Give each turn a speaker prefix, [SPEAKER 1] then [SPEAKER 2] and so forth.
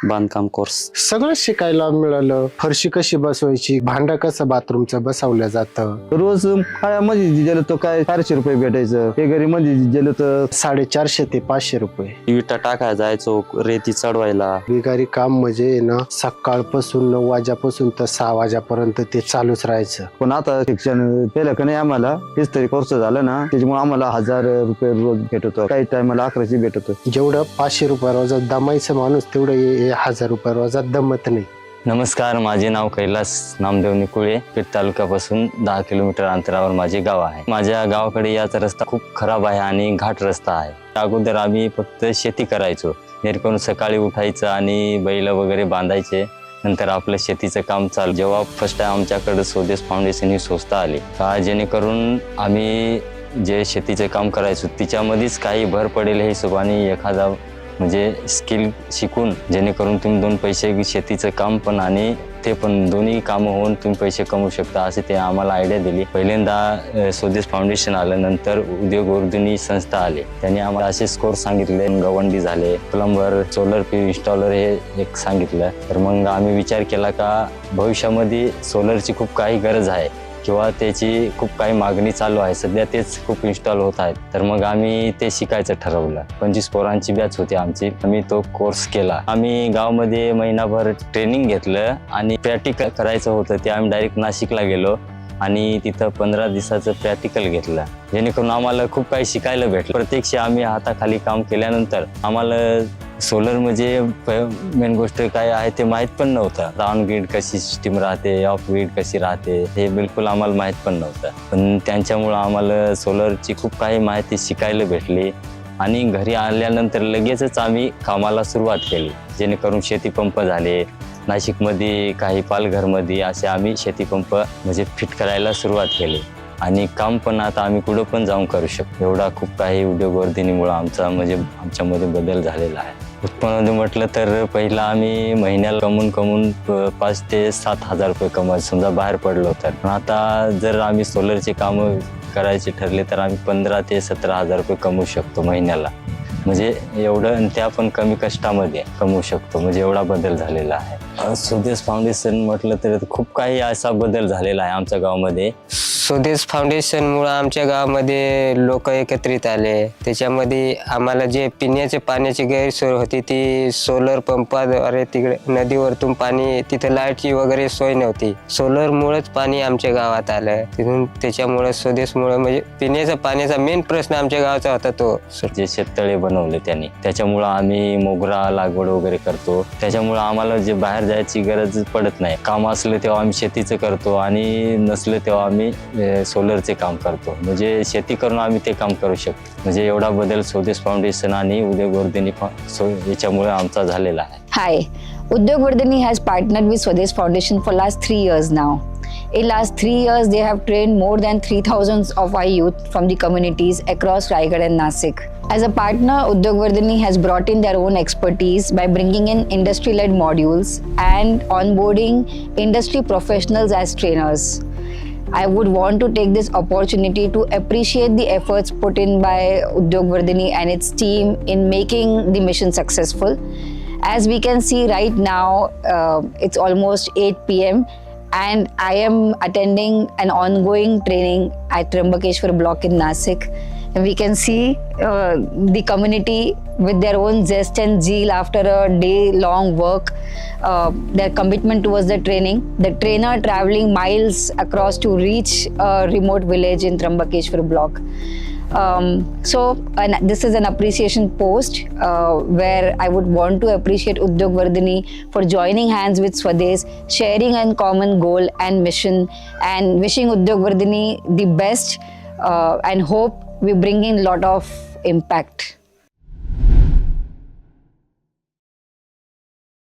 [SPEAKER 1] बांधकाम कोर्स.
[SPEAKER 2] सगळं शिकायला मिळालं. फरशी कशी बसवायची, भांडं कसं बाथरूमचं बसवलं जातं.
[SPEAKER 3] रोज मध्ये गेलो तो काय 400 रुपये भेटायचं. हे घरी मध्ये गेलो तर
[SPEAKER 2] 450 ते 500 रुपये.
[SPEAKER 1] विटा टाकायला जायचो, रेती चढवायला.
[SPEAKER 2] बिगारी काम म्हणजे ना सकाळपासून 9 वाजेपासून तर 6 वाजेपर्यंत ते चालूच राहायचं.
[SPEAKER 3] पण आता शिक्षण केलं का नाही आम्हाला तेच तरी कोर्स झालं ना, त्याच्यामुळे आम्हाला 1000 रुपये रोज भेटतो. काही टायमाला 1100 भेटतो.
[SPEAKER 2] जेवढं 500 रुपये रोजात दमायचं माणूस तेवढं 1000 रुपये रोजात दमत नाही.
[SPEAKER 1] नमस्कार, माझे नाव कैलास नामदेव निकुळे. पेठ तालुक्यापासून 10 किलोमीटर अंतरावर माझे गाव आहे. माझ्या गावाकडे याचा रस्ता खूप खराब आहे आणि घाट रस्ता आहे. अगोदर आम्ही फक्त शेती करायचो. जेणेकरून सकाळी उठायचं आणि बैल वगैरे बांधायचे. नंतर आपलं शेतीचं काम चालू. जेव्हा फर्स्ट टाइम आमच्याकडे स्वदेश फाउंडेशन ही संस्था आली का, जेणेकरून आम्ही जे शेतीचं काम करायचो तिच्यामध्येच काही भर पडेल हे हिशोबाने एखादा म्हणजे स्किल शिकून, जेणेकरून तुम्ही 2 पैसे शेतीचं काम पण आणि ते पण दोन्ही कामं होऊन तुम्ही पैसे कमवू शकता, असे ते आम्हाला आयडिया दिली. पहिल्यांदा स्वदेश फाउंडेशन आलं, नंतर उद्योग वर्धिनी संस्था आली. त्यांनी आम्हाला असेच कोर्स सांगितले. गवंडी झाले, प्लंबर, सोलर पी इन्स्टॉलर हे एक सांगितलं. तर मग आम्ही विचार केला का भविष्यामध्ये सोलरची खूप काही गरज आहे किंवा त्याची खूप काही मागणी चालू आहे. सध्या तेच खूप इन्स्टॉल होत आहेत. तर मग आम्ही ते शिकायचं ठरवलं. 25 पोरांची बॅच होती आमची. आम्ही तो कोर्स केला. आम्ही गावामध्ये महिनाभर ट्रेनिंग घेतलं आणि प्रॅक्टिकल करायचं होतं. ते आम्ही डायरेक्ट नाशिकला गेलो आणि तिथं 15 दिवसाचं प्रॅक्टिकल घेतलं. जेणेकरून आम्हाला खूप काही शिकायला भेटलं. प्रत्यक्ष आम्ही हाताखाली काम केल्यानंतर आम्हाला सोलर म्हणजे मेन गोष्ट काय आहे ते माहीत पण नव्हतं. ऑन ग्रीड कशी सिस्टीम राहते, ऑफ ग्रीड कशी राहते हे बिलकुल आम्हाला माहीत पण नव्हतं. पण त्यांच्यामुळं आम्हाला सोलरची खूप काही माहिती शिकायला भेटली आणि घरी आल्यानंतर लगेचच आम्ही कामाला सुरुवात केली. जेणेकरून शेतीपंप झाले. नाशिकमध्ये काही पालघरमध्ये असे आम्ही शेतीपंप म्हणजे फिट करायला सुरुवात केली आणि काम पण आता आम्ही कुठं पण जाऊन करू शकतो. एवढा खूप काही उद्योगवर्धिनीमुळं आमच्यामध्ये बदल झालेला आहे. उत्पन्न म्हटलं तर पहिला आम्ही महिन्याला कमवून 5 ते 7 हजार रुपये कमवायचो समजा बाहेर पडलो तर. पण आता जर आम्ही सोलरचे कामं करायचे ठरले तर आम्ही 15 ते 17 हजार रुपये कमवू शकतो महिन्याला. म्हणजे एवढं, आणि त्या पण कमी कष्टामध्ये कमवू शकतो. म्हणजे एवढा बदल झालेला आहे. स्वदेश फाउंडेशन म्हटलं तर खूप काही असा बदल झालेला आहे आमच्या गावामध्ये.
[SPEAKER 4] स्वदेश फाउंडेशनमुळं आमच्या गावामध्ये लोक एकत्रित आले. त्याच्यामध्ये आम्हाला जे पिण्याच्या पाण्याची गैरसोय होती ती सोलर पंपाद्वारे तिकडे नदीवरतून पाणी, तिथं लाईटची वगैरे सोय नव्हती. सोलरमुळेच पाणी आमच्या गावात आलं. तिथून त्याच्यामुळे स्वदेशमुळे म्हणजे पिण्याचा पाण्याचा मेन प्रश्न आमच्या गावाचा होता तो.
[SPEAKER 1] जे शेततळे बनवले त्यांनी, त्याच्यामुळं आम्ही मोगरा लागवड वगैरे करतो. त्याच्यामुळं आम्हाला जे बाहेर जायची गरज पडत नाही. काम असलं तेव्हा आम्ही शेतीचं करतो आणि नसलं तेव्हा आम्ही सोलरचे काम करतो. म्हणजे शेती करून आम्ही ते काम करू शकतो. म्हणजे एवढा बदल स्वदेश फाउंडेशन आणि उद्योगवर्धिनी याच्यामुळे आमचा झालेला आहे.
[SPEAKER 5] Hi, Udyogvardhani has partnered with Swadesh Foundation for last 3 years now. In last 3 years, they have trained more than 3,000 of our youth from the communities across Raigad and Nasik. As a partner, Udyogvardhani has brought in their own expertise by bringing in industry-led modules and onboarding industry professionals as trainers. I would want to take this opportunity to appreciate the efforts put in by Udyogvardhani and its team in making the mission successful. As we can see right now, it's almost 8 p.m. and I am attending an ongoing training at Trimbakeshwar block in Nasik. And we can see the community with their own zest and zeal after a day-long work, their commitment towards the training. The trainer traveling miles across to reach a remote village in Trimbakeshwar block. And this is an appreciation post where I would want to appreciate Udyogvardhani for joining hands with Swadesh, sharing a common goal and mission, and wishing Udyogvardhani the best and hope we bring in a lot of impact.